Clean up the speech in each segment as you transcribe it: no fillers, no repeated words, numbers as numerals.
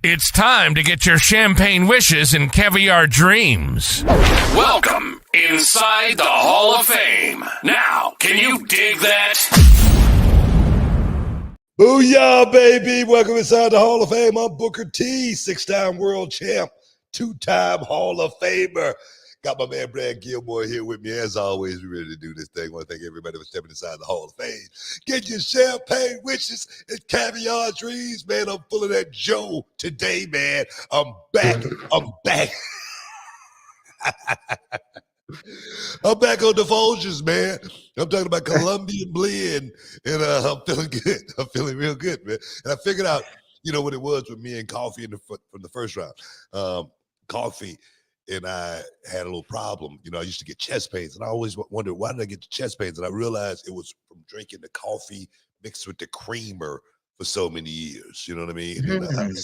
It's time to get your champagne wishes and caviar dreams. Welcome inside the Hall of Fame. Now, can you dig that? Booyah, baby. Welcome inside the Hall of Fame. I'm Booker T, 6-time world champ, 2-time Hall of Famer. Got my man Brad Gilmore here with me. As always, we're ready to do this thing. I want to thank everybody for stepping inside the Hall of Fame. Get your champagne wishes and caviar dreams, man. I'm full of that Joe today, man. I'm back. I'm back on the Folgers, man. I'm talking about Colombian blend, and I'm feeling good. I'm feeling real good, man. And I figured out, what it was with me and coffee from the first round. Coffee and I had a little problem. I used to get chest pains, and I always wondered, why did I get the chest pains? And I realized it was from drinking the coffee mixed with the creamer for so many years. You know what I mean? Mm-hmm. And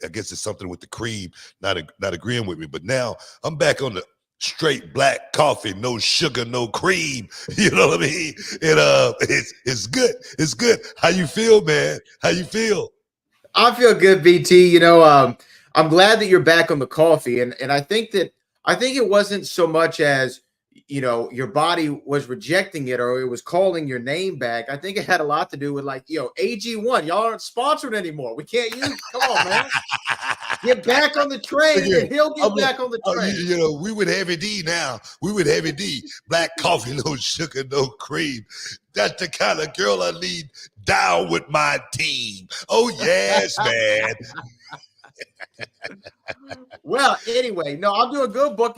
I guess it's something with the cream not agreeing with me. But now I'm back on the straight black coffee, no sugar, no cream. You know what I mean? And it's good. It's good. How you feel, man? How you feel? I feel good, BT. I'm glad that you're back on the coffee, and I think it wasn't so much as your body was rejecting it or it was calling your name back. I think it had a lot to do with AG1. Y'all aren't sponsored anymore. We can't use. Come on, man. Get back on the train, and he'll get back on the train. We with Heavy D now. We with Heavy D. Black coffee, no sugar, no cream. That's the kind of girl I need down with my team. Oh yes, man. Well, anyway, no, I'm doing good, Book.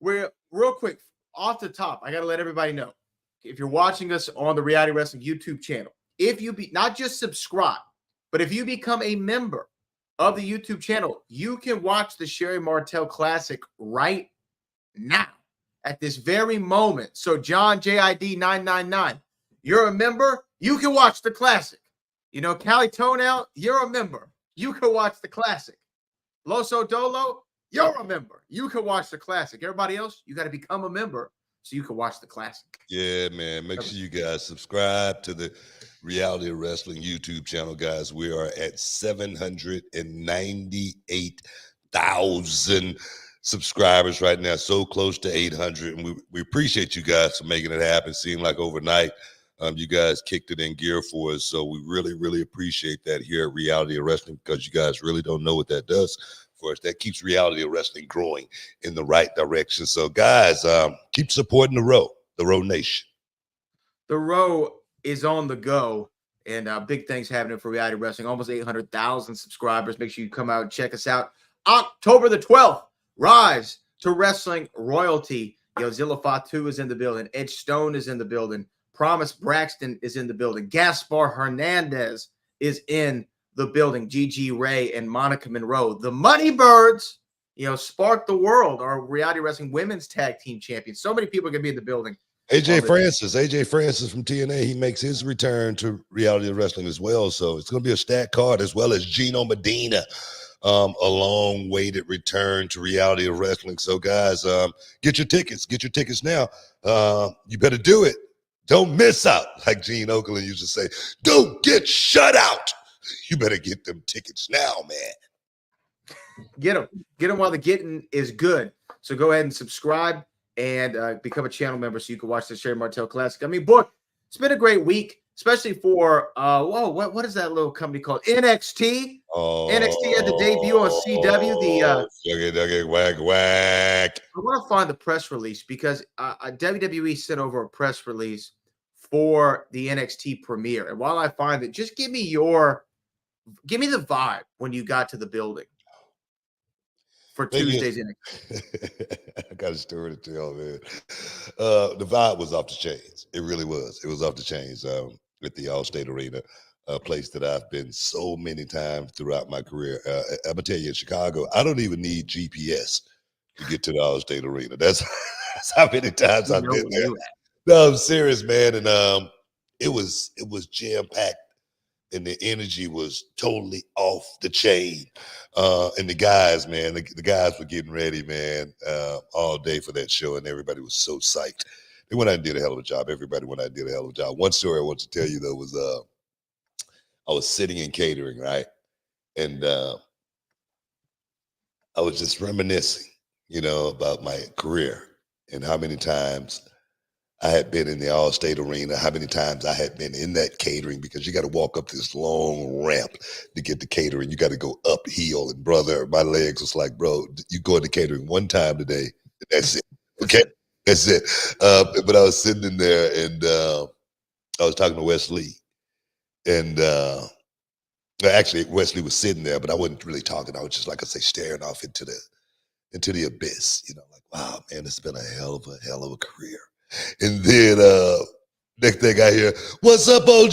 We're real quick off the top. I got to let everybody know, if you're watching us on the Reality Wrestling YouTube channel, if you be not just subscribe, but if you become a member of the YouTube channel, you can watch the Sherry Martel Classic right now at this very moment. So John JID 999, you're a member, you can watch the classic. Callie Toenail, you're a member. You can watch the classic. Loso Dolo, you're a member. You can watch the classic. Everybody else, you got to become a member so you can watch the classic. Yeah, man. Make sure you guys subscribe to the Reality of Wrestling YouTube channel, guys. We are at 798,000 subscribers right now. So close to 800. And we appreciate you guys for making it happen. Seemed like overnight. You guys kicked it in gear for us, so we really, really appreciate that here at Reality of Wrestling, because you guys really don't know what that does for us. That keeps Reality of Wrestling growing in the right direction. So, guys, keep supporting the Row Nation. The Row is on the go, and big things happening for Reality Wrestling. Almost 800,000 subscribers. Make sure you come out and check us out. October the 12th, Rise to Wrestling Royalty. Zilla Fatu is in the building. Edge Stone is in the building. Promise Braxton is in the building. Gaspar Hernandez is in the building. Gigi Ray and Monica Monroe. The Money Birds, Spark the World, our Reality Wrestling Women's Tag Team Champions. So many people are going to be in the building. AJ Francis from TNA, he makes his return to Reality of Wrestling as well. So it's going to be a stacked card, as well as Gino Medina, a long-waited return to Reality of Wrestling. So, guys, get your tickets. Get your tickets now. You better do it. Don't miss out. Like Gene Okerlund used to say, don't get shut out. You better get them tickets now, man. Get them while the getting is good. So go ahead and subscribe and become a channel member so you can watch the Sherry Martel Classic. I mean, book, it's been a great week, especially for what is that little company called? NXT. Oh, NXT had the debut on CW. Whack, whack. I want to find the press release because WWE sent over a press release for the NXT premiere. And while I find it, just give me the vibe when you got to the building for Tuesday's NXT. I got a story to tell, man. The vibe was off the chains. It really was. It was off the chains at the Allstate Arena, a place that I've been so many times throughout my career. I'm going to tell you, in Chicago, I don't even need GPS to get to the Allstate Arena. That's how many times I've been there. No, I'm serious, man. And it was jam-packed. And the energy was totally off the chain. And the guys, man, the guys were getting ready, man, all day for that show. And everybody was so psyched. They went out and did a hell of a job. Everybody went out and did a hell of a job. One story I want to tell you, though, was I was sitting in catering, right? And I was just reminiscing, about my career and how many times I had been in the All-State Arena, how many times I had been in that catering, because you got to walk up this long ramp to get to catering. You got to go uphill. And brother, my legs was like, bro, you go into catering one time today, and that's it. Okay? That's it. But I was sitting in there, and I was talking to Wesley. And actually, Wesley was sitting there, but I wasn't really talking. I was just, like I say, staring off into the abyss. Like, wow, man, it's been a hell of a career. And then next thing I hear, what's up, OG?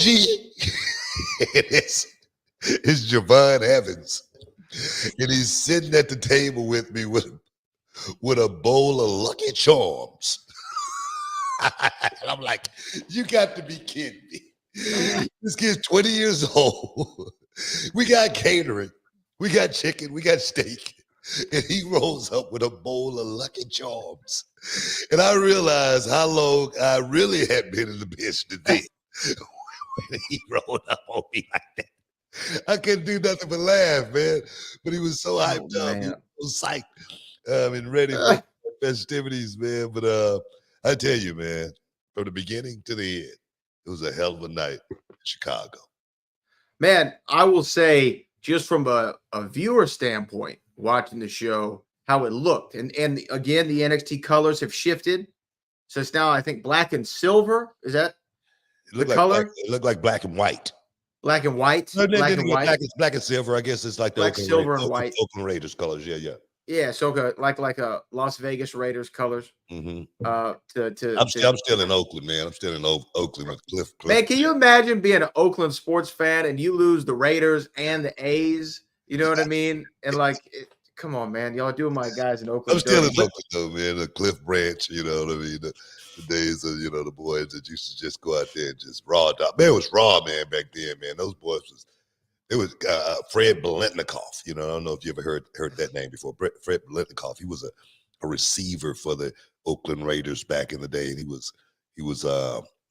It's Javon Evans. And he's sitting at the table with me with a bowl of Lucky Charms. And I'm like, you got to be kidding me. This kid's 20 years old. We got catering. We got chicken. We got steak. And he rolls up with a bowl of Lucky Charms. And I realized how long I really had been in the business then when he rolled up on me like that. I couldn't do nothing but laugh, man. But he was so hyped up. He was so psyched and ready for festivities, man. But I tell you, man, from the beginning to the end, it was a hell of a night in Chicago. Man, I will say, just from a viewer standpoint, watching the show, how it looked. And again, the NXT colors have shifted. So it's now, I think, black and silver. Is that the color? It looked like black and white. Black and white? No, black and silver. I guess it's like the black, silver, and white. Oakland Raiders colors. Yeah. Yeah, so like a Las Vegas Raiders colors. Mm-hmm. I'm still in Oakland, man. I'm still in Oakland with Cliff. Man, can you imagine being an Oakland sports fan and you lose the Raiders and the A's? You know what I mean? And come on, man, y'all doing my guys in Oakland. I'm still in Oakland, though, man. The Cliff Branch, you know what I mean? The days of the boys that used to just go out there and just raw dog. Man, it was raw, man, back then, man. Those boys was. It was Fred Biletnikoff. I don't know if you ever heard that name before. Fred Biletnikoff. He was a receiver for the Oakland Raiders back in the day, and he was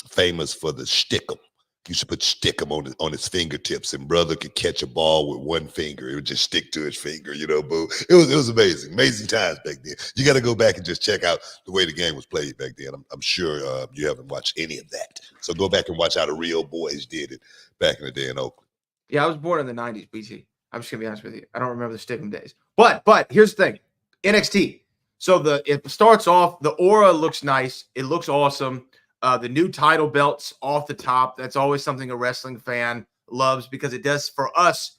famous for the stickum. He used to put stickum on his fingertips, and brother could catch a ball with one finger. It would just stick to his finger, boo. It was amazing times back then. You got to go back and just check out the way the game was played back then. I'm sure you haven't watched any of that, so go back and watch how the real boys did it back in the day in Oakland. Yeah, I was born in the 90s, BT. I'm just going to be honest with you. I don't remember the stickum days. But here's the thing. NXT. So it starts off, the aura looks nice. It looks awesome. The new title belts off the top. That's always something a wrestling fan loves because it does for us.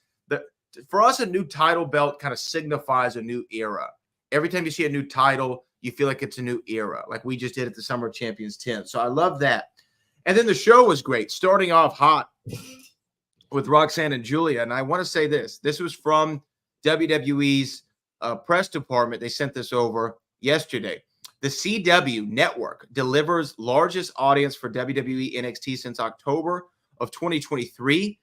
For us, a new title belt kind of signifies a new era. Every time you see a new title, you feel like it's a new era, like we just did at the Summer of Champions 10. So I love that. And then the show was great. Starting off hot with Roxanne and Julia. And I want to say this was from WWE's press department. They sent this over yesterday. The CW network delivers largest audience for WWE NXT since October of 2023.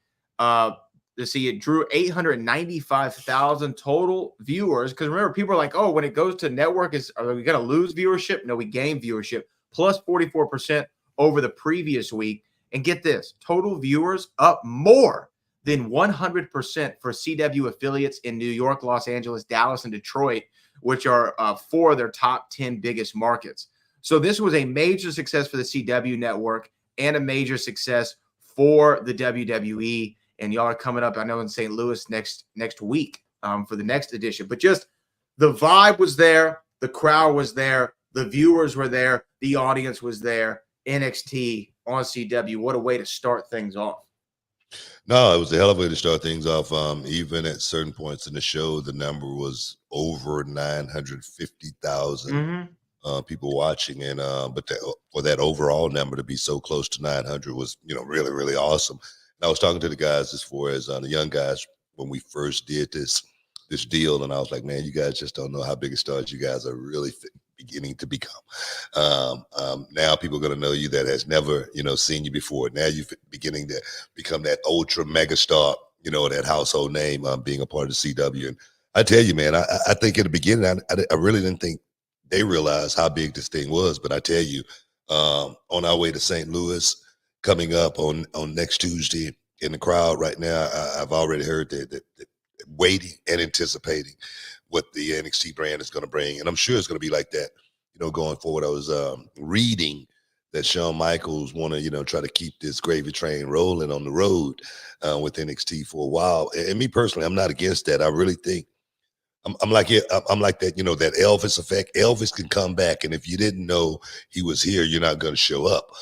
It drew 895,000 total viewers. Because remember, people are like, oh, when it goes to network, are we going to lose viewership? No, we gain viewership, plus 44% over the previous week. And get this, total viewers up more than 100% for CW affiliates in New York, Los Angeles, Dallas, and Detroit, which are 4 of their top 10 biggest markets. So this was a major success for the CW network and a major success for the WWE. And y'all are coming up, I know, in St. Louis next week for the next edition. But just the vibe was there, the crowd was there, the viewers were there, the audience was there. NXT on CW, what a way to start things off. No, it was a hell of a way to start things off. Even at certain points in the show, the number was over 950,000 people watching, and but for that overall number to be so close to 900 was, really, really awesome. And I was talking to the guys as far as the young guys when we first did this deal, and I was like, man, you guys just don't know how big a stars you guys are really beginning to become. Now people are going to know you that has never, seen you before. Now you're beginning to become that ultra mega star, that household name, being a part of the CW. And I tell you, man, I think in the beginning, I really didn't think they realized how big this thing was. But I tell you, on our way to St. Louis, coming up on next Tuesday in the crowd right now, I've already heard that waiting and anticipating what the NXT brand is going to bring. And I'm sure it's going to be like that, going forward. I was reading that Shawn Michaels want to, try to keep this gravy train rolling on the road with NXT for a while. And me personally, I'm not against that. I really think I'm like that, that Elvis effect. Elvis can come back, and if you didn't know he was here, you're not going to show up.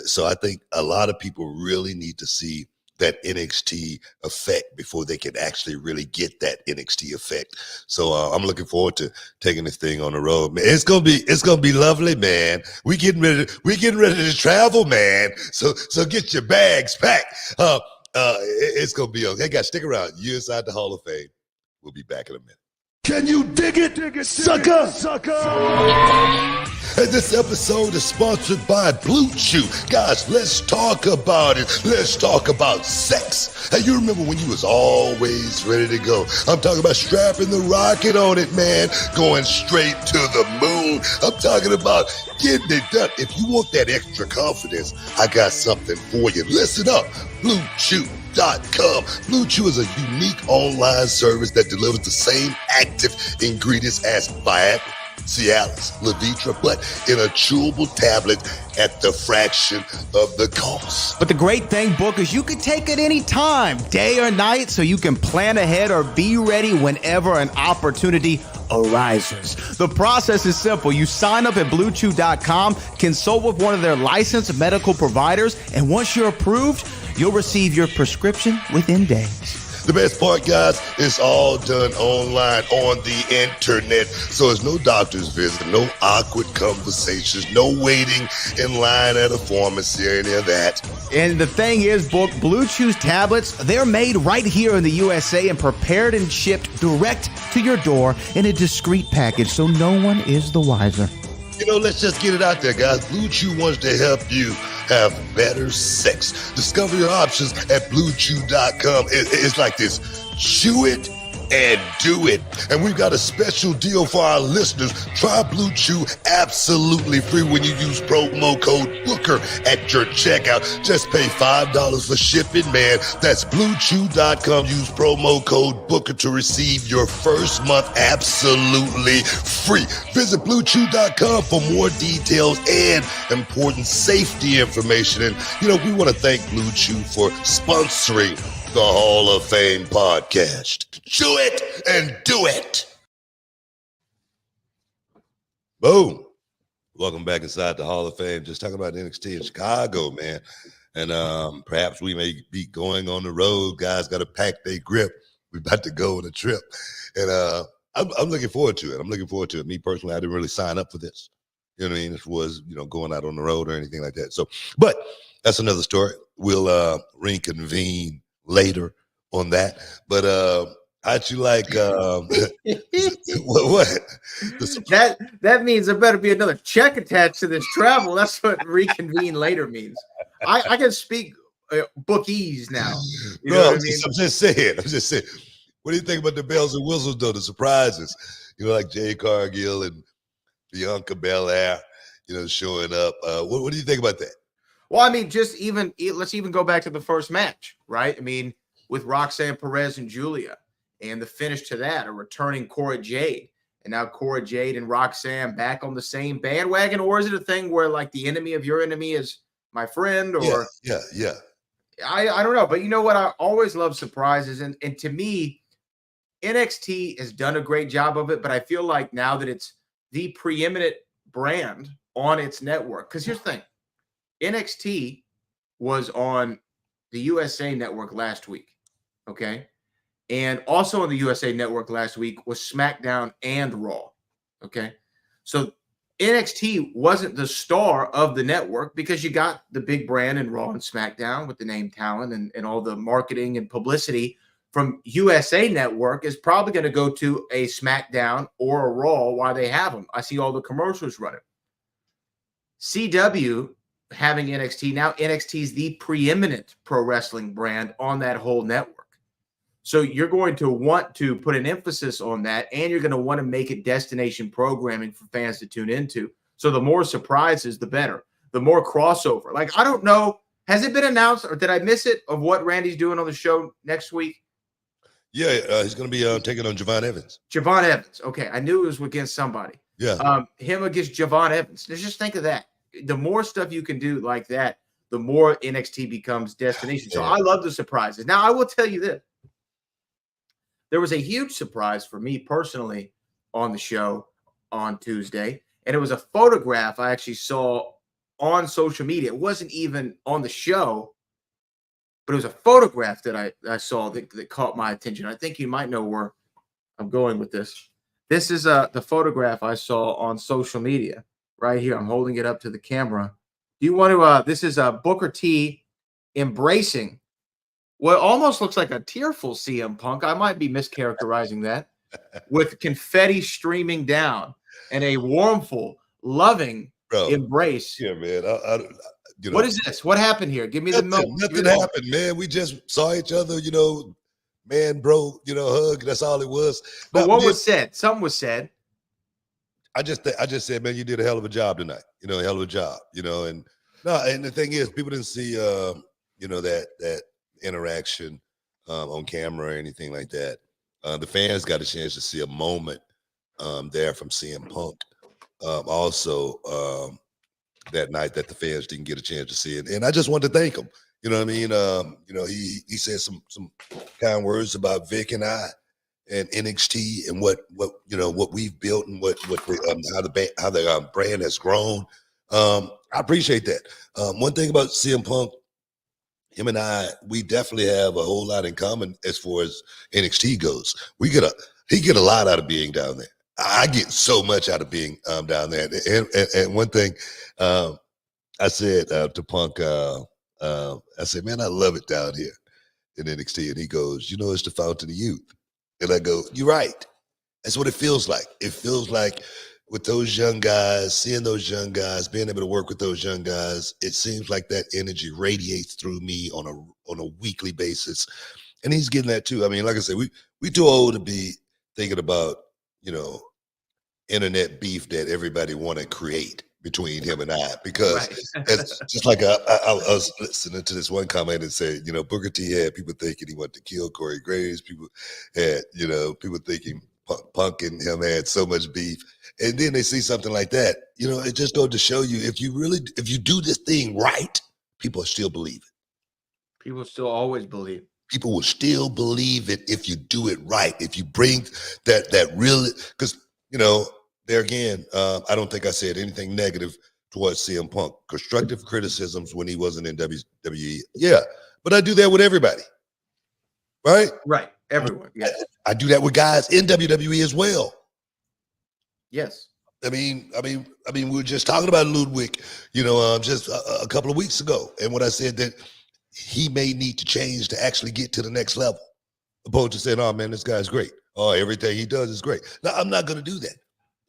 So I think a lot of people really need to see that NXT effect before they can actually really get that NXT effect. So I'm looking forward to taking this thing on the road, man. It's gonna be lovely, man. We getting ready to travel, man. So get your bags packed. It's gonna be okay. Guys, stick around. You're inside the Hall of Fame. We'll be back in a minute. Can you dig it, sucker? And this episode is sponsored by Blue Chew. Guys, let's talk about it. Let's talk about sex. Hey, you remember when you was always ready to go? I'm talking about strapping the rocket on it, man. Going straight to the moon. I'm talking about getting it done. If you want that extra confidence, I got something for you. Listen up. BlueChew.com. Blue Chew is a unique online service that delivers the same active ingredients as Viagra, Cialis, Levitra, but in a chewable tablet at the fraction of the cost. But the great thing, Book, is you can take it any time, day or night, so you can plan ahead or be ready whenever an opportunity arises. The process is simple. You sign up at BlueChew.com, consult with one of their licensed medical providers, and once you're approved, you'll receive your prescription within days. The best part, guys, it's all done online on the internet. So there's no doctor's visit, no awkward conversations, no waiting in line at a pharmacy or any of that. And the thing is, Book, Blue Chew's tablets, they're made right here in the USA and prepared and shipped direct to your door in a discreet package, so no one is the wiser. Let's just get it out there, guys. Blue Chew wants to help you have better sex. Discover your options at BlueChew.com. It's like this. Chew it and do it. And we've got a special deal for our listeners. Try Blue Chew absolutely free when you use promo code Booker at your checkout. Just pay $5 for shipping, man. That's BlueChew.com. Use promo code Booker to receive your first month absolutely free. Visit BlueChew.com for more details and important safety information. And, we want to thank Blue Chew for sponsoring the Hall of Fame podcast. Chew it and do it. Boom. Welcome back inside the Hall of Fame. Just talking about NXT in Chicago, man. And perhaps we may be going on the road. Guys got to pack their grip. We're about to go on a trip. And I'm looking forward to it. Me personally, I didn't really sign up for this. You know what I mean? This was, going out on the road or anything like that. So, but that's another story. We'll reconvene later on that. But how'd you like what? That means there better be another check attached to this travel. That's what reconvene later means. I can speak bookies now. You know what I mean? I'm just saying. What do you think about the bells and whistles, though? The surprises, like Jay Cargill and Bianca Belair, showing up. What do you think about that? Well, I mean, let's even go back to the first match, right? I mean, with Roxanne Perez and Julia, and the finish to that, a returning Cora Jade, and now Cora Jade and Roxanne back on the same bandwagon, or is it a thing where like the enemy of your enemy is my friend? Or yeah. I don't know, but you know what? I always love surprises, and to me, NXT has done a great job of it. But I feel like now that it's the preeminent brand on its network, because here's the thing. NXT was on the USA Network last week, okay? And also on the USA Network last week was SmackDown and Raw, okay? So NXT wasn't the star of the network because you got the big brand in Raw and SmackDown with the name talent and all the marketing and publicity from USA Network is probably going to go to a SmackDown or a Raw while they have them. I see all the commercials running. CW having NXT, now NXT is the preeminent pro wrestling brand on that whole network. So you're going to want to put an emphasis on that, and you're going to want to make it destination programming for fans to tune into. So the more surprises, the better. The more crossover. Like, I don't know, has it been announced or did I miss it of what Randy's doing on the show next week? Yeah, he's going to be taking on Javon Evans. Javon Evans. Okay, I knew it was against somebody. Yeah. Him against Javon Evans. Just think of that. The more stuff you can do like that, the more NXT becomes destination. So I love the surprises. Now, I will tell you this. There was a huge surprise for me personally on the show on Tuesday, and it was a photograph I actually saw on social media. It wasn't even on the show, but it was a photograph that I saw that caught my attention. I think you might know where I'm going with this. This is the photograph I saw on social media right here. I'm holding it up to the camera. Do you want to? This is Booker T embracing what almost looks like a tearful CM Punk. I might be mischaracterizing that, with confetti streaming down and a warmful, loving embrace. Yeah, man. What is this? What happened here? Give me the milk. Nothing happened, man. We just saw each other, man, bro, hug. That's all it was. But what was said? Something was said. I just said, man, you did a hell of a job tonight. A hell of a job. And the thing is, people didn't see, that interaction on camera or anything like that. The fans got a chance to see a moment there from CM Punk. Also, that night that the fans didn't get a chance to see it, and I just wanted to thank him. You know what I mean? He said some kind words about Vic and I and NXT and what we've built and how the brand has grown. I appreciate that. One thing about CM Punk, him and I, we definitely have a whole lot in common as far as NXT goes. He get a lot out of being down there. I get so much out of being down there. And one thing I said to Punk, I said, man, I love it down here in NXT. And he goes, it's the fountain of youth. And I go, you're right. That's what it feels like. It feels like with those young guys, seeing those young guys, being able to work with those young guys, it seems like that energy radiates through me on a weekly basis. And he's getting that too. I mean, like I said, we too old to be thinking about, internet beef that everybody want to create between him and I, because it's just like I was listening to this one comment and said, Booker T had people thinking he wanted to kill Corey Graves. People had, people thinking Punk and him had so much beef. And then they see something like that, it just goes to show you, if you do this thing right, people still believe it. People still always believe. People will still believe it if you do it right. If you bring that real, because, there again, I don't think I said anything negative towards CM Punk. Constructive criticisms when he wasn't in WWE. Yeah, but I do that with everybody. Right? Right. Everyone. Yeah. I do that with guys in WWE as well. Yes. I mean, we were just talking about Ludwig, just a couple of weeks ago. And when I said that he may need to change to actually get to the next level, opposed to saying, oh man, this guy's great. Oh, everything he does is great. Now, I'm not going to do that.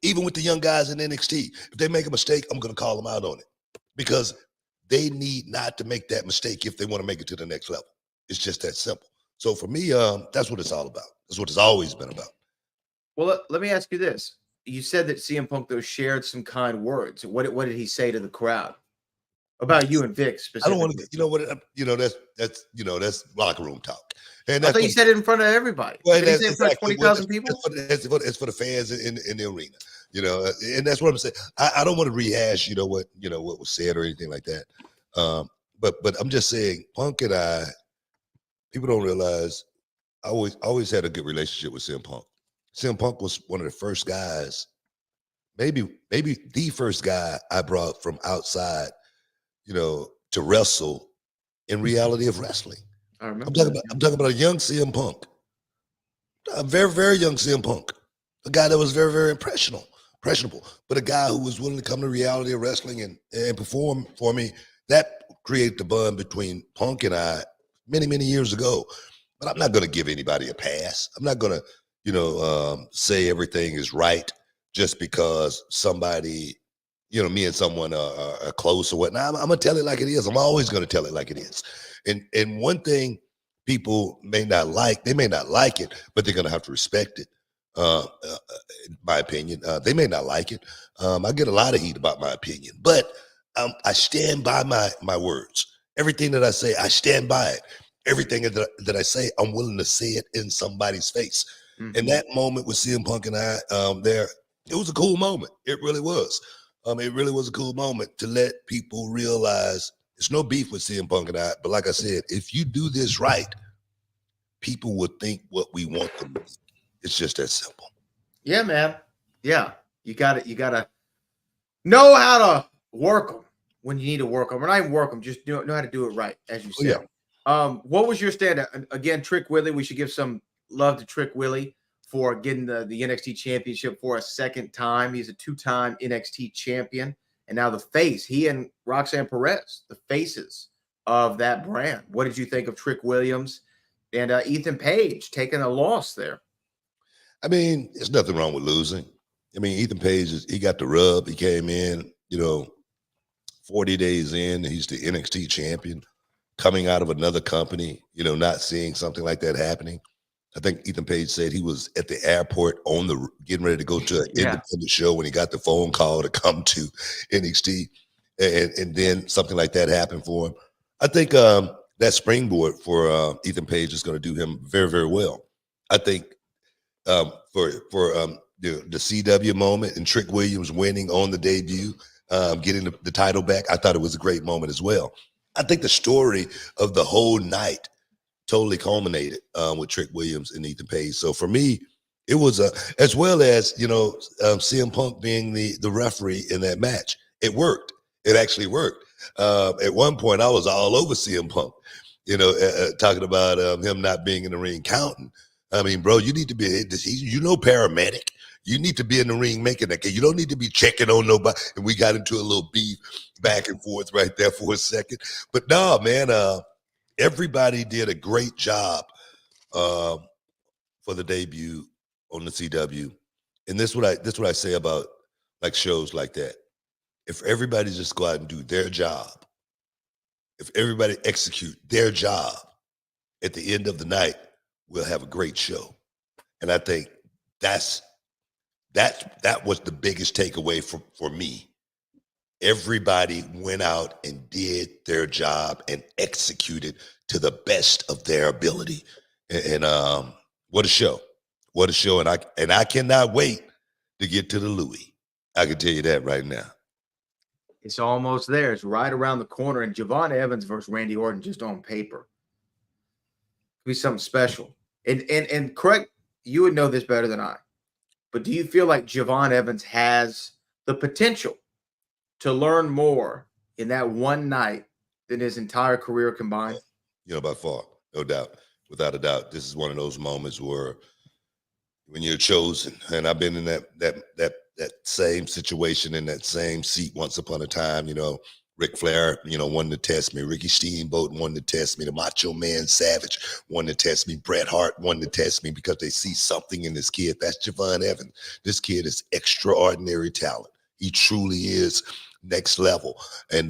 Even with the young guys in NXT, if they make a mistake, I'm going to call them out on it, because they need not to make that mistake if they want to make it to the next level. It's just that simple. So for me, that's what it's all about. That's what it's always been about. Well, let me ask you this. You said that CM Punk, though, shared some kind words. What did he say to the crowd? About you and Vic I specifically. don't want to, that's locker room talk. And I that's thought you said it in front of everybody. Well, Did you say in front of 20,000 people? It's for the fans in the arena, and that's what I'm saying. I don't want to rehash, what was said or anything like that. But I'm just saying, Punk and I, people don't realize, I always had a good relationship with CM Punk. CM Punk was one of the first guys, maybe the first guy I brought from outside, to wrestle in reality of wrestling. I remember. I'm talking about a young CM Punk, a very, very young CM Punk, a guy that was very, very impressionable, but a guy who was willing to come to reality of wrestling and perform for me. That created the bond between Punk and I many, many years ago. But I'm not going to give anybody a pass. I'm not going to, say everything is right just because somebody, me and someone are close or whatnot. I'm going to tell it like it is. I'm always going to tell it like it is. And one thing people may not like, they may not like it, but they're going to have to respect it. In my opinion, they may not like it. I get a lot of heat about my opinion, but I stand by my words. Everything that I say, I stand by it. Everything that I say, I'm willing to say it in somebody's face. Mm-hmm. And that moment with CM Punk and I there, it was a cool moment. It really was. It really was a cool moment to let people realize there's no beef with CM Punk and I. But like I said, if you do this right, people will think what we want them to think. It's just that simple. Yeah, man. Yeah. You got to know how to work them when you need to work them. Or not even work them, just know how to do it right, as you said. Yeah. What was your standout? Again, Trick Willie. We should give some love to Trick Willie for getting the NXT championship for a second time. He's a 2-time NXT champion. And now the face, he and Roxanne Perez, the faces of that brand. What did you think of Trick Williams and Ethan Page taking a loss there? I mean, there's nothing wrong with losing. I mean, Ethan Page, he got the rub. He came in, 40 days in, he's the NXT champion, coming out of another company, not seeing something like that happening. I think Ethan Page said he was at the airport getting ready to go to an independent show when he got the phone call to come to NXT, and then something like that happened for him. I think that springboard for Ethan Page is going to do him very, very well. I think for the CW moment and Trick Williams winning on the debut, getting the title back, I thought it was a great moment as well. I think the story of the whole night totally culminated with Trick Williams and Ethan Page. So for me, it was as well as CM Punk being the referee in that match. It worked. It actually worked. At one point, I was all over CM Punk, talking about him not being in the ring counting. I mean, bro, you need to be, paramedic. You need to be in the ring making that. You don't need to be checking on nobody. And we got into a little beef back and forth right there for a second. But no, man, everybody did a great job for the debut on the CW. And this is what I say about like shows like that. If everybody just go out and do their job, if everybody execute their job, at the end of the night, we'll have a great show. And I think that was the biggest takeaway for me. Everybody went out and did their job and executed to the best of their ability. And what a show. What a show. And I cannot wait to get to the Louis. I can tell you that right now. It's almost there. It's right around the corner. And Javon Evans versus Randy Orton just on paper. It'll be something special. And correct, you would know this better than I. But do you feel like Javon Evans has the potential to learn more in that one night than his entire career combined? By far, no doubt, without a doubt. This is one of those moments where when you're chosen, and I've been in that same situation, in that same seat once upon a time, Ric Flair, wanted to test me. Ricky Steamboat wanted to test me. The Macho Man Savage wanted to test me. Bret Hart wanted to test me because they see something in this kid. That's Javon Evans. This kid is extraordinary talent. He truly is next level. And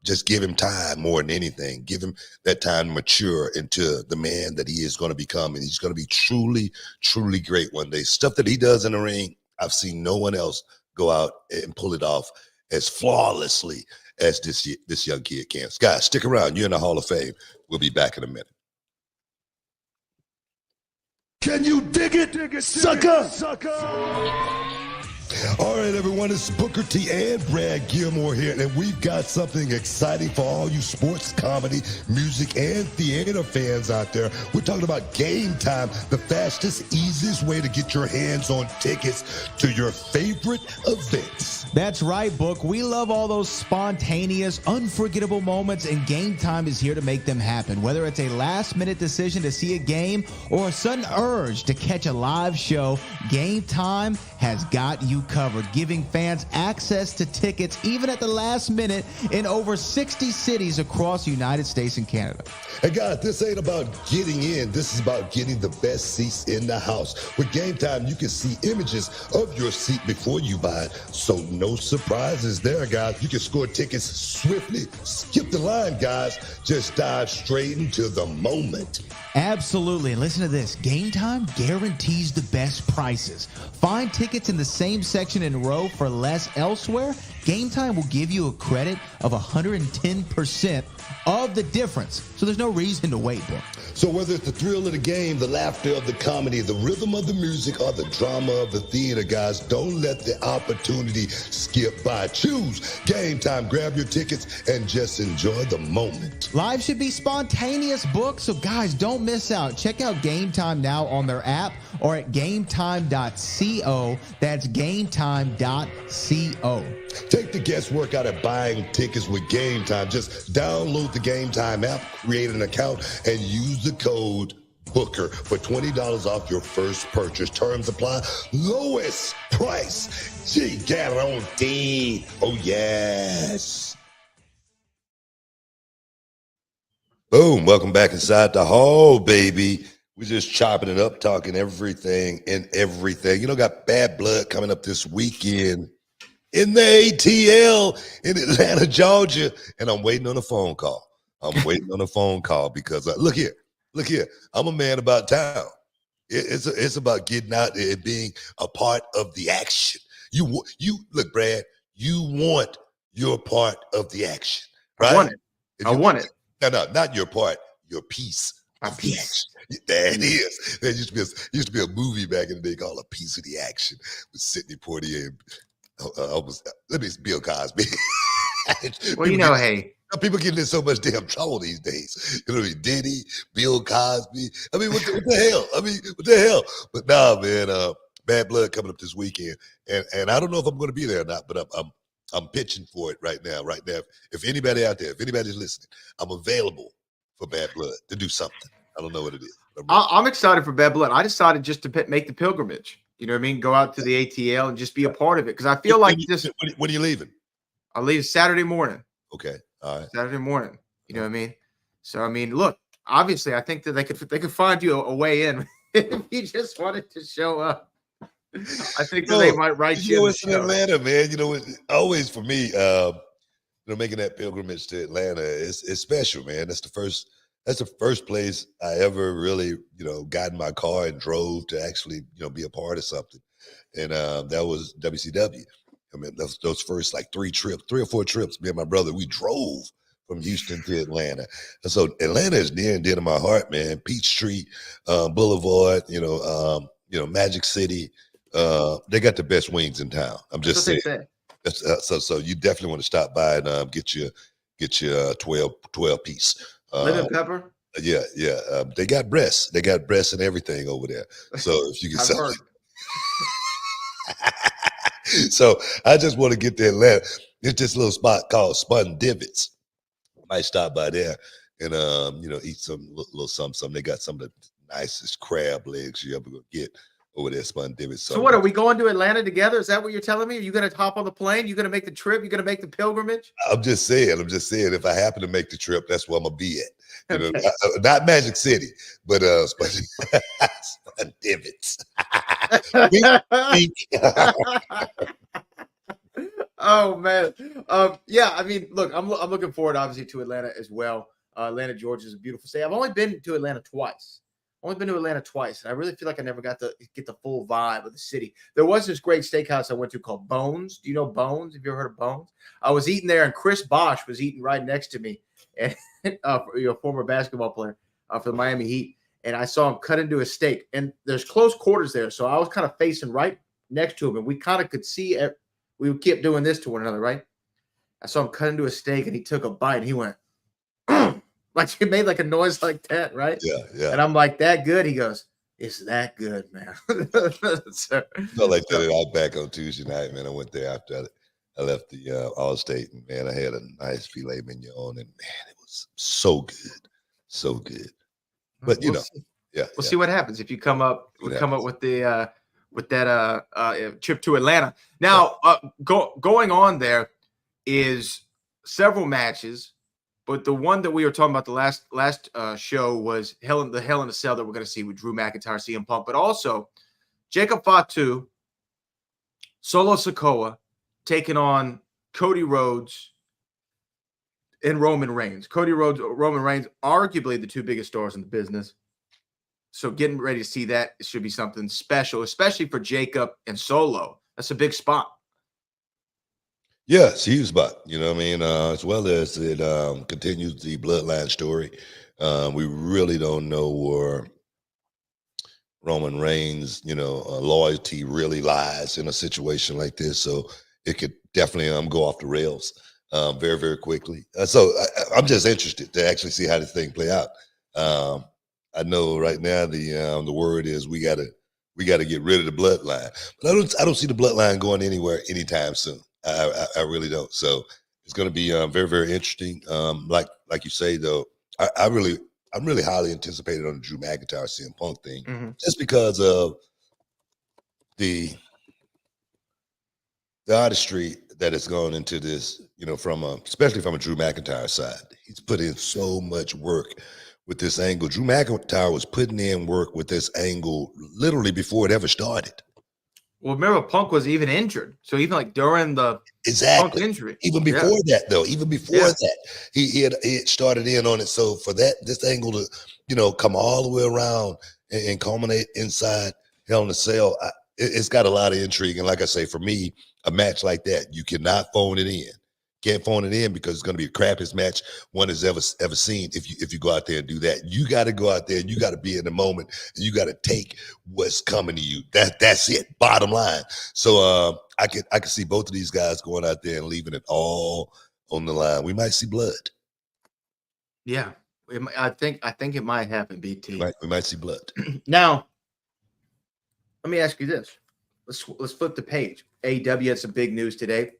just give him time more than anything. Give him that time to mature into the man that he is going to become. And he's going to be truly, truly great one day. Stuff that he does in the ring, I've seen no one else go out and pull it off as flawlessly as this young kid can. Guys, stick around. You're in the Hall of Fame. We'll be back in a minute. Can you dig it, sucker? All right, everyone, it's Booker T and Brad Gilmore here, and we've got something exciting for all you sports, comedy, music, and theater fans out there. We're talking about Game Time, the fastest, easiest way to get your hands on tickets to your favorite events. That's right, Book. We love all those spontaneous, unforgettable moments, and Game Time is here to make them happen. Whether it's a last-minute decision to see a game or a sudden urge to catch a live show, Game Time has got you covered, giving fans access to tickets even at the last minute in over 60 cities across the United States and Canada. And guys, this ain't about getting in. This is about getting the best seats in the house. With Game Time, you can see images of your seat before you buy it. So no surprises there, guys. You can score tickets swiftly. Skip the line, guys. Just dive straight into the moment. Absolutely. And listen to this. Game Time guarantees the best prices. Find tickets in the same section and row for less elsewhere. Game Time will give you a credit of 110% of the difference. So there's no reason to wait, Bill. So whether it's the thrill of the game, the laughter of the comedy, the rhythm of the music, or the drama of the theater, guys, don't let the opportunity skip by. Choose Game Time. Grab your tickets and just enjoy the moment. Live should be spontaneous, Book. So guys, don't miss out. Check out Game Time now on their app or at gametime.co. That's gametime.co. Take the guesswork out of buying tickets with Game Time. Just download the Game Time app, create an account, and use the code BOOKER for $20 off your first purchase. Terms apply. Lowest price. Guaranteed. Oh, yes. Boom. Welcome back inside the hall, baby. We're just chopping it up, talking everything and everything. You know, got Bad Blood coming up this weekend in the ATL in Atlanta, Georgia, and I'm waiting on a phone call. I'm waiting on a phone call because look here. I'm a man about town. It's about getting out there and being a part of the action. You look, Brad. You want your part of the action, right? I want it. No, not your part. Your piece. A piece. There it is. There used to be a movie back in the day called A Piece of the Action with Sidney Poitier and Bill Cosby. Well, hey. People getting in so much damn trouble these days. You know what I mean? Diddy, Bill Cosby. I mean, what the hell? What the hell? But nah, man, Bad Blood coming up this weekend. And I don't know if I'm going to be there or not, but I'm pitching for it right now. If anybody out there, if anybody's listening, I'm available for Bad Blood to do something. I don't know what it is. I'm excited for Bad Blood. I decided just to make the pilgrimage. You know what I mean? Go out to the ATL and just be a part of it. Because I feel like when are you leaving? I'll leave Saturday morning. Okay. All right. Saturday morning. You know what I mean? So, I mean, look, obviously, I think that they could find you a way in if you just wanted to show up. I think that they might write you. It's in Atlanta, man. You know, always for me, making that pilgrimage to Atlanta is special, man. That's the first place I ever really, got in my car and drove to actually, be a part of something. And that was WCW. I mean, those first like 3 or 4 trips, me and my brother, we drove from Houston to Atlanta. And so Atlanta is near and dear to my heart, man. Peachtree Boulevard, Magic City. They got the best wings in town. I'm just saying. So you definitely want to stop by and get your 12 piece. Lemon pepper? Yeah. They got breasts. They got breasts and everything over there. So if you can sell it. So I just want to get to Atlanta. It's this little spot called Spun Divots. Might stop by there and eat some little something. They got some of the nicest crab legs you ever gonna get over there, Spun Divots. So what, are we going to Atlanta together? Is that what you're telling me? Are you gonna hop on the plane? You gonna make the trip? You gonna make the pilgrimage? I'm just saying, if I happen to make the trip, that's where I'm gonna be at. Not Magic City, but Spun Divots. Oh man, yeah. I mean, look, I'm looking forward, obviously, to Atlanta as well. Atlanta, Georgia is a beautiful state. I've only been to Atlanta twice. Only been to Atlanta twice, and I really feel like I never got to get the full vibe of the city. There was this great steakhouse I went to called Bones. Do you know Bones? Have you ever heard of Bones? I was eating there, and Chris Bosh was eating right next to me, and former basketball player for the Miami Heat. And I saw him cut into a steak, and there's close quarters there, so I was kind of facing right next to him, and we kind of could see it. We kept doing this to one another, right? I saw him cut into a steak, and he took a bite, and he went, like he made like a noise like that, right? Yeah, yeah. And I'm like, that good? He goes, it's that good, man. So, Felt like that out back on Tuesday night, man. I went there after I left the Allstate, and man, I had a nice filet mignon, and man, it was so good, so good. But you know, we'll see what happens if you come up with the with that trip to Atlanta. Now, going on there is several matches. But the one that we were talking about the last show was Hell in a Cell that we're going to see with Drew McIntyre, CM Punk, but also Jacob Fatu, Solo Sikoa taking on Cody Rhodes and Roman Reigns. Roman Reigns, arguably the two biggest stars in the business. So getting ready to see that, it should be something special, especially for Jacob and Solo. That's a big spot. yeah, it's a huge spot. You know what I mean? As well as it continues the bloodline story. We really don't know where Roman Reigns, loyalty really lies in a situation like this. So it could definitely go off the rails very, very quickly. So I'm just interested to actually see how this thing play out. I know right now the word is we gotta get rid of the bloodline, but I don't see the bloodline going anywhere anytime soon. I really don't. So it's going to be very, very interesting. Like you say though, I'm really highly anticipated on the Drew McIntyre CM Punk thing, just because of the artistry that has gone into this. Especially from a Drew McIntyre side, he's put in so much work with this angle. Drew McIntyre was putting in work with this angle literally before it ever started. Well, remember, Punk was even injured. So even like during the Punk injury. Even before that, though, that, he had started in on it. So for this angle to, come all the way around and culminate inside Hell in a Cell, it's got a lot of intrigue. And like I say, for me, a match like that, you cannot phone it in. Can't phone it in because it's going to be the crappiest match one has ever seen. If you go out there and do that, you got to go out there and you got to be in the moment and you got to take what's coming to you. That's it. Bottom line. So I can see both of these guys going out there and leaving it all on the line. We might see blood. Yeah, I think it might happen. BT. We might see blood. Now, let me ask you this. Let's flip the page. AEW had some big news today.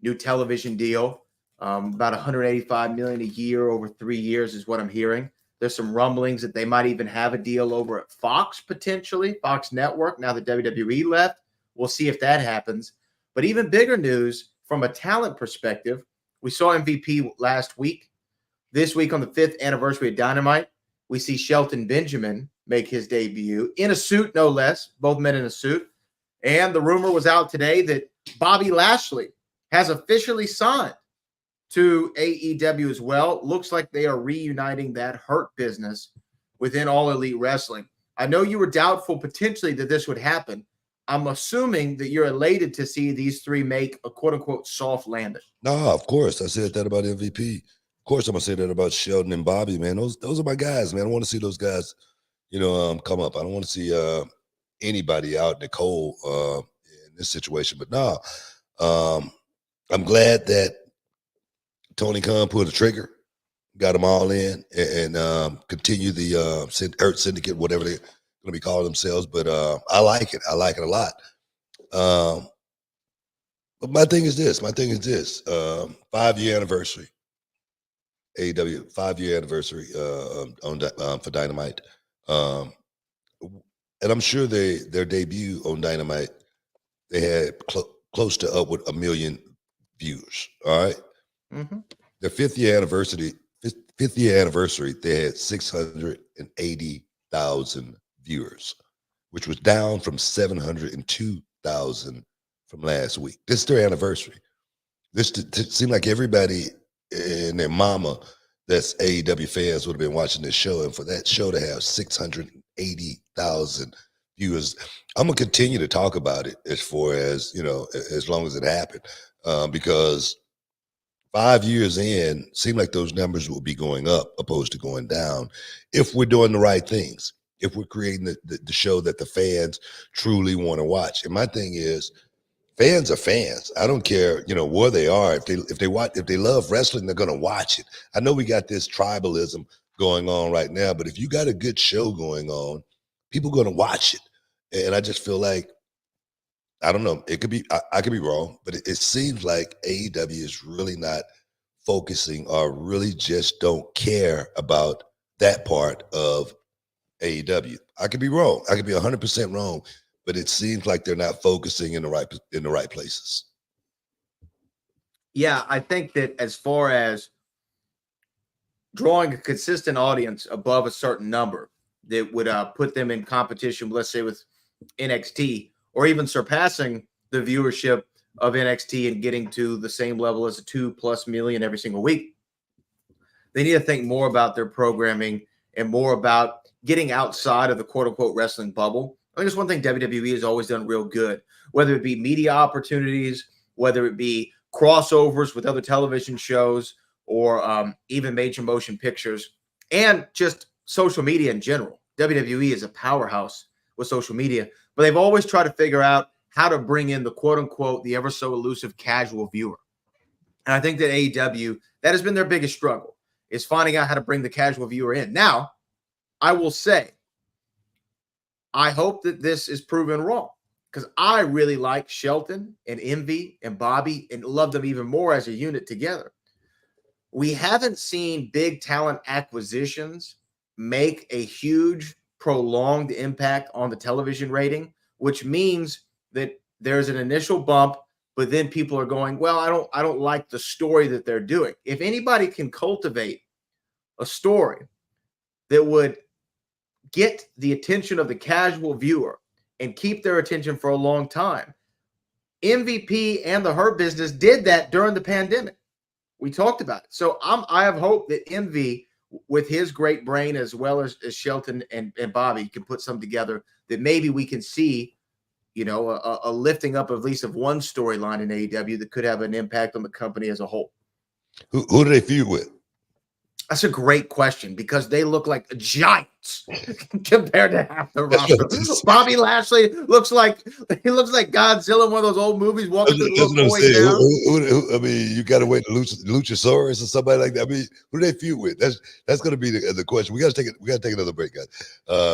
New television deal, about $185 million a year over 3 years is what I'm hearing. There's some rumblings that they might even have a deal over at Fox, potentially, Fox Network, now that WWE left. We'll see if that happens. But even bigger news from a talent perspective, we saw MVP last week. This week on the 5th anniversary of Dynamite, we see Shelton Benjamin make his debut in a suit, no less, both men in a suit. And the rumor was out today that Bobby Lashley has officially signed to AEW as well. Looks like they are reuniting that Hurt business within All Elite Wrestling. I know you were doubtful potentially that this would happen. I'm assuming that you're elated to see these three make a quote-unquote soft landing. No, of course. I said that about MVP. Of course, I'm going to say that about Sheldon and Bobby, man. Those are my guys, man. I want to see those guys, come up. I don't want to see anybody out in the cold in this situation. But no, I'm glad that Tony Khan pulled the trigger, got them all in, and continue the Earth Syndicate, whatever they're going to be calling themselves. But I like it. I like it a lot. But my thing is this. 5-year anniversary. AEW 5-year anniversary for Dynamite. And I'm sure their debut on Dynamite, they had close to upward 1 million viewers. All right. Mm-hmm. Their 5th year anniversary, they had 680,000 viewers, which was down from 702,000 from last week. This is their anniversary. This seemed like everybody and their mama that's AEW fans would have been watching this show, and for that show to have 680,000 80,000 viewers. I'm gonna continue to talk about it as far as as long as it happened, because 5 years in, seem like those numbers will be going up opposed to going down if we're doing the right things. If we're creating the show that the fans truly want to watch. And my thing is, fans are fans. I don't care, where they are. If they love wrestling, they're gonna watch it. I know we got this tribalism going on right now, but if you got a good show going on, people are gonna watch it. And I just feel like, I don't know, it could be I could be wrong, but it seems like AEW is really not focusing or really just don't care about that part of AEW. I could be wrong. I could be 100% wrong, but it seems like they're not focusing in the right places. Yeah, I think that as far as drawing a consistent audience above a certain number that would put them in competition, let's say with NXT, or even surpassing the viewership of NXT and getting to the same level as a 2+ million every single week, they need to think more about their programming and more about getting outside of the quote-unquote wrestling bubble. I think it's one thing WWE has always done real good, whether it be media opportunities, whether it be crossovers with other television shows, or even major motion pictures, and just social media in general. WWE is a powerhouse with social media, but they've always tried to figure out how to bring in the quote-unquote, the ever so elusive casual viewer. And I think that AEW, that has been their biggest struggle, is finding out how to bring the casual viewer in. Now, I will say, I hope that this is proven wrong, because I really like Shelton and Envy and Bobby and love them even more as a unit together. We haven't seen big talent acquisitions make a huge, prolonged impact on the television rating, which means that there's an initial bump, but then people are going, well, I don't like the story that they're doing. If anybody can cultivate a story that would get the attention of the casual viewer and keep their attention for a long time, MVP and the Hurt Business did that during the pandemic. We talked about it. So I have hope that MV, with his great brain, as well as Shelton and Bobby, can put some together that maybe we can see, a lifting up at least of one storyline in AEW that could have an impact on the company as a whole. Who do they feud with? That's a great question, because they look like giants compared to half the roster. Bobby Lashley looks like Godzilla in one of those old movies walking through the little boy down. I mean, you got to wait Luchasaurus or somebody like that. I mean, who do they feud with? That's going to be the question. We got to take another break, guys.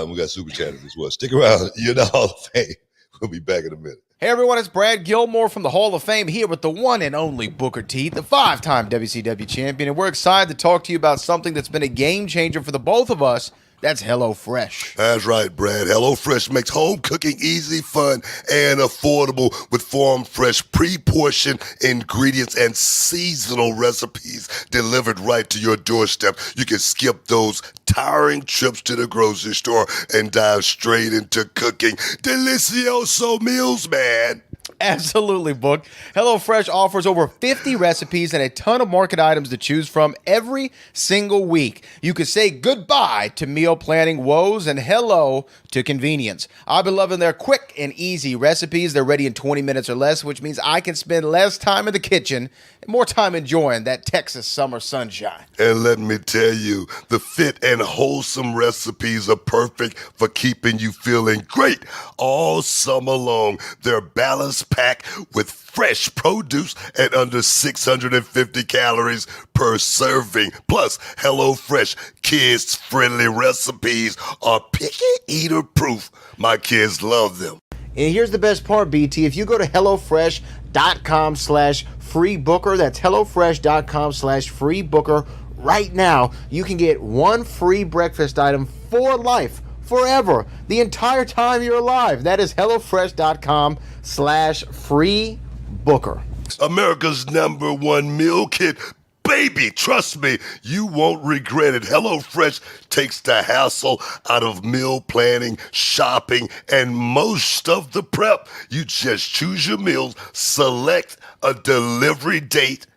We got Super Channels as well. Stick around. You're in the Hall of Fame. We'll be back in a minute. Hey everyone, it's Brad Gilmore from the Hall of Fame here with the one and only Booker T, the 5-time WCW champion, and we're excited to talk to you about something that's been a game changer for the both of us. That's HelloFresh. That's right, Brad. HelloFresh makes home cooking easy, fun, and affordable with farm fresh, pre-portioned ingredients and seasonal recipes delivered right to your doorstep. You can skip those tiring trips to the grocery store and dive straight into cooking delicioso meals, man. Absolutely, Book. HelloFresh offers over 50 recipes and a ton of market items to choose from every single week. You can say goodbye to meal planning woes and hello to convenience. I've been loving their quick and easy recipes. They're ready in 20 minutes or less, which means I can spend less time in the kitchen and more time enjoying that Texas summer sunshine. And let me tell you, the fit and wholesome recipes are perfect for keeping you feeling great all summer long. They're balanced pack with fresh produce at under 650 calories per serving. Plus, HelloFresh kids-friendly recipes are picky eater proof. My kids love them. And here's the best part, BT. If you go to HelloFresh.com/freebooker, that's HelloFresh.com/freebooker right now, you can get one free breakfast item for life. Forever, the entire time you're alive. That is HelloFresh.com/freebooker. America's #1 meal kit. Baby, trust me, you won't regret it. HelloFresh takes the hassle out of meal planning, shopping, and most of the prep. You just choose your meals, select a delivery date,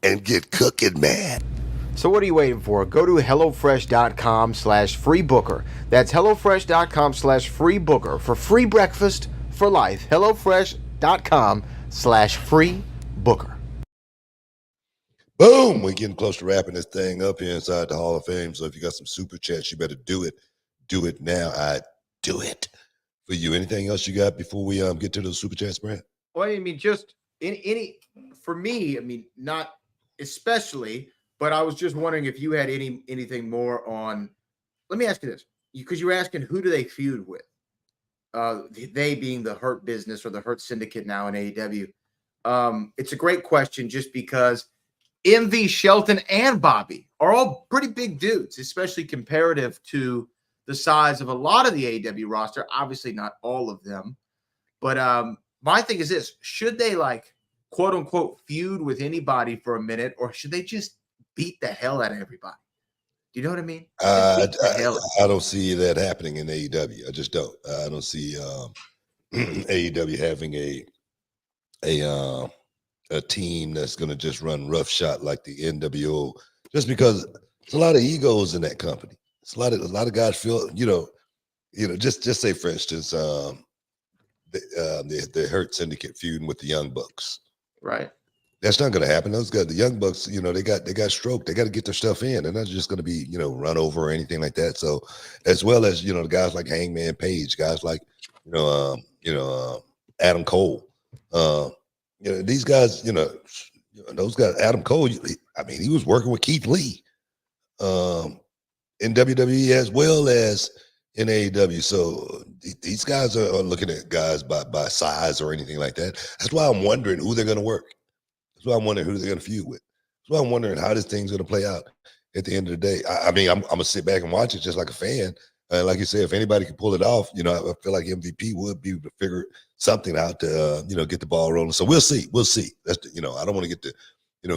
and get cooking, man. So what are you waiting for? Go to HelloFresh.com/freebooker. That's HelloFresh.com/freebooker for free breakfast for life. HelloFresh.com/freebooker. Boom! We're getting close to wrapping this thing up here inside the Hall of Fame. So if you got some super chats, you better do it. Do it now. I do it for you. Anything else you got before we get to the super chats, Brad? Well, I mean, just any for me, I mean, not especially, but I was just wondering if you had anything more on. Let me ask you this, because you were asking who do they feud with? They being the Hurt Business or the Hurt Syndicate now in AEW. It's a great question just because MV, Shelton, and Bobby are all pretty big dudes, especially comparative to the size of a lot of the AEW roster. Obviously, not all of them. But my thing is this: should they like quote unquote feud with anybody for a minute, or should they just beat the hell out of everybody? Do you know what I mean? I don't see that happening in AEW. I just don't. I don't see AEW having a team that's going to just run roughshod like the NWO, just because there's a lot of egos in that company. It's a lot of guys feel, just say for instance, the Hurt Syndicate feuding with the Young Bucks. Right. That's not going to happen. Those guys, the Young Bucks, they got stroked. They got to get their stuff in. They're not just going to be, run over or anything like that. So, as well as the guys like Hangman Page, guys like Adam Cole. These guys, those guys. Adam Cole. He was working with Keith Lee in WWE as well as in AEW. So these guys are looking at guys by size or anything like that. That's why I'm wondering who they're going to work. That's why I'm wondering who they're going to feud with. That's why I'm wondering how this thing's going to play out at the end of the day. I'm going to sit back and watch it just like a fan. Like you said, if anybody can pull it off, I feel like MVP would be able to figure something out to, get the ball rolling. So we'll see. We'll see. That's I don't want to get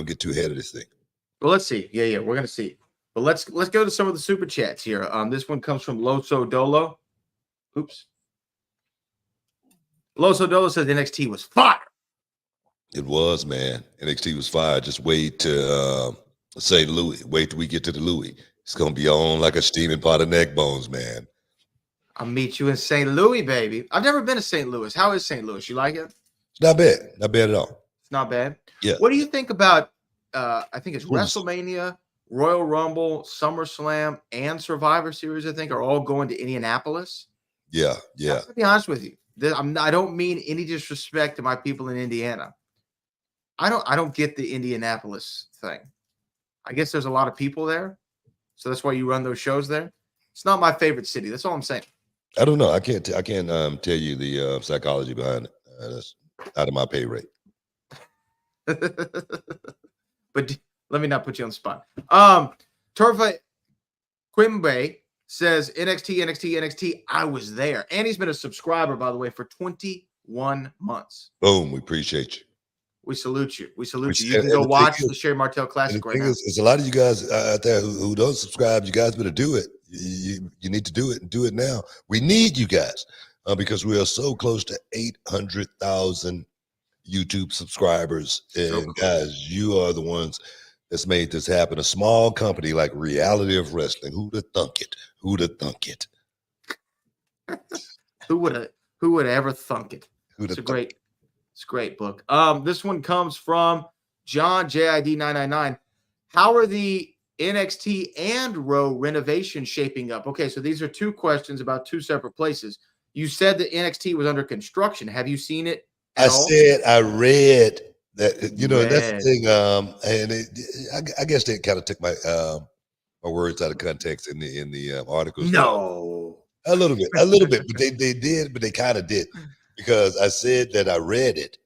get too ahead of this thing. Well, let's see. Yeah, we're gonna see. But let's go to some of the super chats here. This one comes from Loso Dolo. Oops. Loso Dolo says NXT was fire. It was, man. NXT was fire. Just wait to St. Louis. Wait till we get to the Louis. It's gonna be on like a steaming pot of neck bones, man. I'll meet you in St. Louis, baby. I've never been to St. Louis. How is St. Louis? You like it? It's not bad. Not bad at all. It's not bad. Yeah. What do you think about I think it's WrestleMania, Royal Rumble, SummerSlam, and Survivor Series, I think, are all going to Indianapolis? Yeah. To be honest with you, I don't mean any disrespect to my people in Indiana. I don't get the Indianapolis thing. I guess there's a lot of people there, so that's why you run those shows there. It's not my favorite city. That's all I'm saying. I don't know. I can't tell you the psychology behind it. That's out of my pay rate. But let me not put you on the spot. Turfa Quimbe says NXT. I was there. And he's been a subscriber, by the way, for 21 months. Boom. We appreciate you. We salute you. You can go watch the Sherry Martel Classic right now. It's a lot of you guys out there who don't subscribe. You guys better do it. You need to do it and do it now. We need you guys because we are so close to 800,000 YouTube subscribers. And so cool. Guys, you are the ones that's made this happen. A small company like Reality of Wrestling. Who'd have thunk it? Who would ever thunk it? It's a great book. This one comes from John JID 999. How are the NXT and Raw renovations shaping up? Okay, so these are two questions about two separate places. You said that NXT was under construction. Have you seen it? I read that. That's the thing. And I guess they kind of took my my words out of context in the articles. No, a little bit, but they did, but they kind of did because I said that I read it,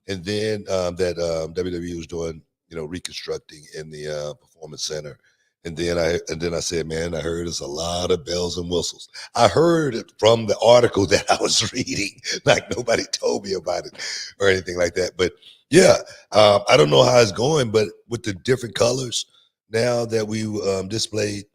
and then that WWE was doing reconstructing in the Performance Center. And then I said, man, I heard it's a lot of bells and whistles. I heard it from the article that I was reading, like nobody told me about it or anything like that. But yeah, I don't know how it's going, but with the different colors now that we displayed,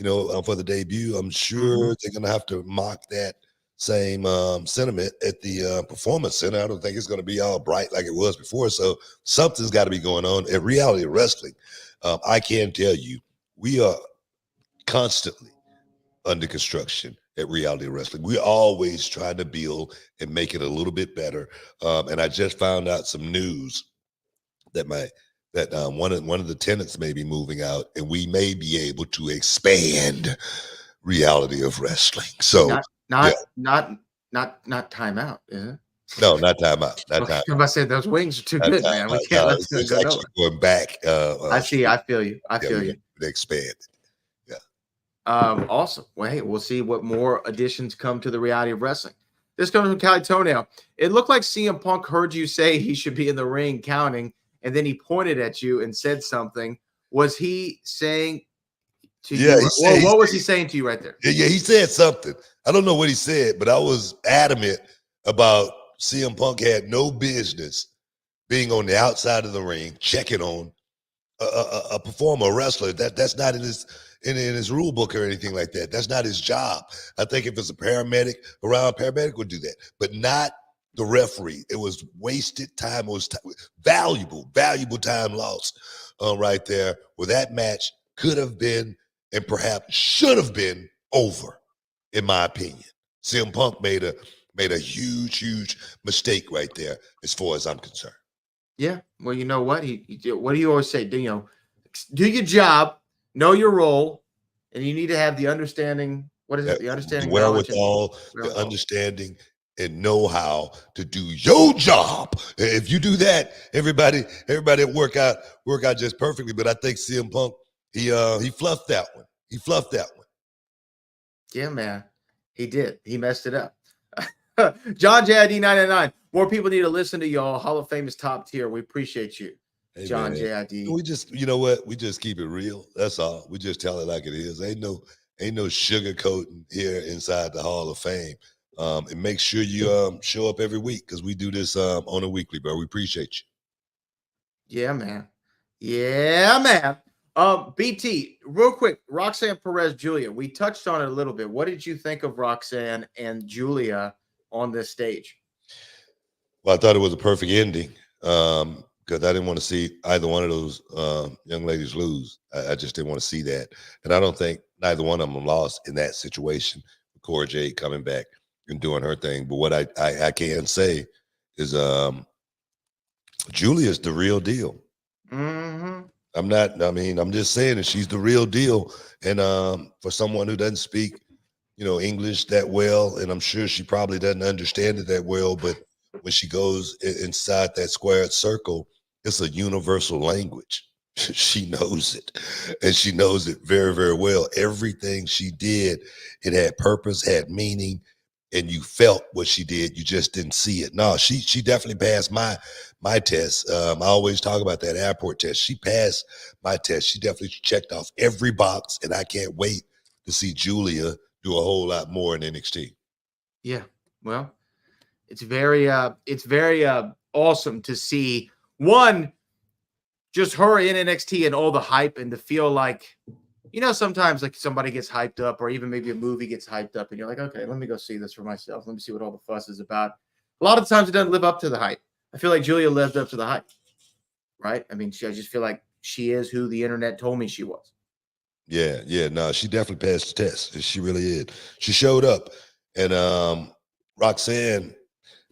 for the debut, I'm sure they're gonna have to mock that sentiment at the Performance Center. I don't think it's going to be all bright like it was before. So something's got to be going on at Reality Wrestling. I can tell you, we are constantly under construction at Reality Wrestling. We're always trying to build and make it a little bit better. And I just found out some news that one of the tenants may be moving out, and we may be able to expand Reality of Wrestling. So not time out, is it? no, not time out. Not time. I said those wings are too good, man. We can't let them go nowhere. Going back. I see. I feel you. I feel you. Expand. Awesome. Well, hey, we'll see what more additions come to the Reality of Wrestling. This comes from Cali Toenail. It looked like CM Punk heard you say he should be in the ring counting, and then he pointed at you and said something. Was he saying to you? What was he saying to you right there? Yeah, he said something. I don't know what he said, but I was adamant about CM Punk had no business being on the outside of the ring, checking on a performer, a wrestler. That's not in his rule book or anything like that. That's not his job. I think if it's a paramedic around, a paramedic would do that, but not the referee. It was wasted time. It was valuable time lost right there, where that match could have been and perhaps should have been over, in my opinion. CM Punk made a huge mistake right there, as far as I'm concerned. Yeah. Well, you know what? What do you always say? Do your job, know your role, and you need to have the understanding. What is it? The understanding, wherewithal, the understanding, and know how to do your job. If you do that, everybody work out just perfectly. But I think CM Punk, he fluffed that one. Yeah, man. He did. He messed it up. John JID 999. More people need to listen to y'all. Hall of Fame is top tier. We appreciate you, hey, John JID. We just, you know what? We just keep it real. That's all. We just tell it like it is. Ain't no sugarcoating here inside the Hall of Fame. And make sure you show up every week, because we do this on a weekly, bro. We appreciate you. Yeah, man. BT, real quick, Roxanne Perez, Julia. We touched on it a little bit. What did you think of Roxanne and Julia on this stage? Well, I thought it was a perfect ending, because I didn't want to see either one of those young ladies lose. I just didn't want to see that. And I don't think neither one of them lost in that situation. Cora Jade coming back and doing her thing. But what I can say is Julia's the real deal. Mm-hmm. I'm just saying that she's the real deal. And for someone who doesn't speak, English that well, and I'm sure she probably doesn't understand it that well, but when she goes inside that squared circle, it's a universal language. She knows it, and she knows it very, very well. Everything she did, it had purpose, had meaning, and you felt what she did. You just didn't see it. No, she definitely passed my test. I always talk about that airport test. She passed my test. She definitely checked off every box, and I can't wait to see Julia do a whole lot more in NXT. Yeah, well, it's very awesome to see, one, just her in NXT and all the hype, and to feel like, sometimes like somebody gets hyped up, or even maybe a movie gets hyped up, and you're like, okay, let me go see this for myself. Let me see what all the fuss is about. A lot of times it doesn't live up to the hype. I feel like Julia lived up to the hype, right? I mean, I just feel like she is who the internet told me she was. Yeah. No, she definitely passed the test. She really is. She showed up. And Roxanne,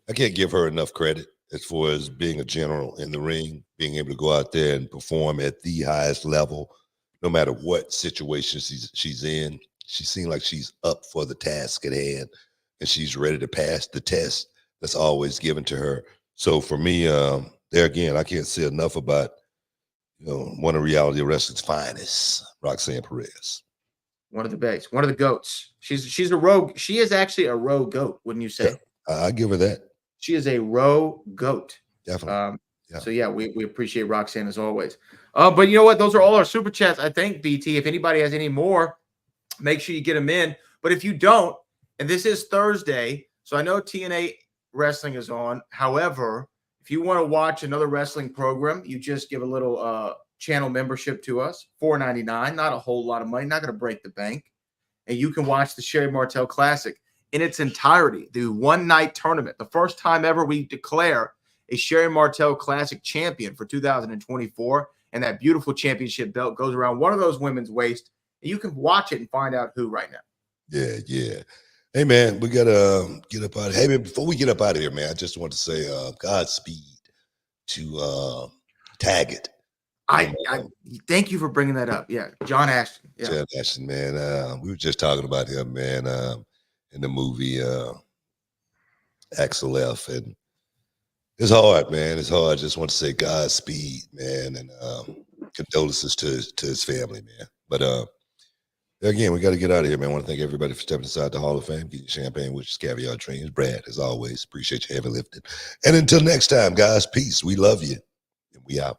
I can't give her enough credit as far as being a general in the ring, being able to go out there and perform at the highest level, no matter what situation she's in. She seems like she's up for the task at hand, and she's ready to pass the test that's always given to her. So for me, there again, I can't say enough about one of reality wrestling's finest, Roxanne Perez. One of the best, one of the goats. She's a rogue. She is actually a rogue goat, wouldn't you say? Yeah, I give her that. She is a rogue goat. Definitely. So yeah, we appreciate Roxanne as always. But you know what? Those are all our super chats, I think, BT. If anybody has any more, make sure you get them in. But if you don't, and this is Thursday, so I know TNA Wrestling is on. However, if you want to watch another wrestling program, you just give a little channel membership to us, $4.99, not a whole lot of money, not going to break the bank. And you can watch the Sherry Martel Classic. in its entirety, the one-night tournament. The first time ever we declare a Sherry Martel Classic champion for 2024, and that beautiful championship belt goes around one of those women's waist. And you can watch it and find out who right now. Yeah. Hey, man, we got to get up out of here. Hey, man, before we get up out of here, man, I just want to say Godspeed to Taggart. I thank you for bringing that up. Yeah, John Ashton. Yeah. John Ashton, man. We were just talking about him, man, in the movie Axel F. And it's hard, man. It's hard. I just want to say Godspeed, man, and condolences to his family, man. But again, we got to get out of here, man. I want to thank everybody for stepping inside the Hall of Fame, getting champagne, which is caviar dreams. Brad, as always, appreciate you heavy lifting. And until next time, guys, peace. We love you, and we out.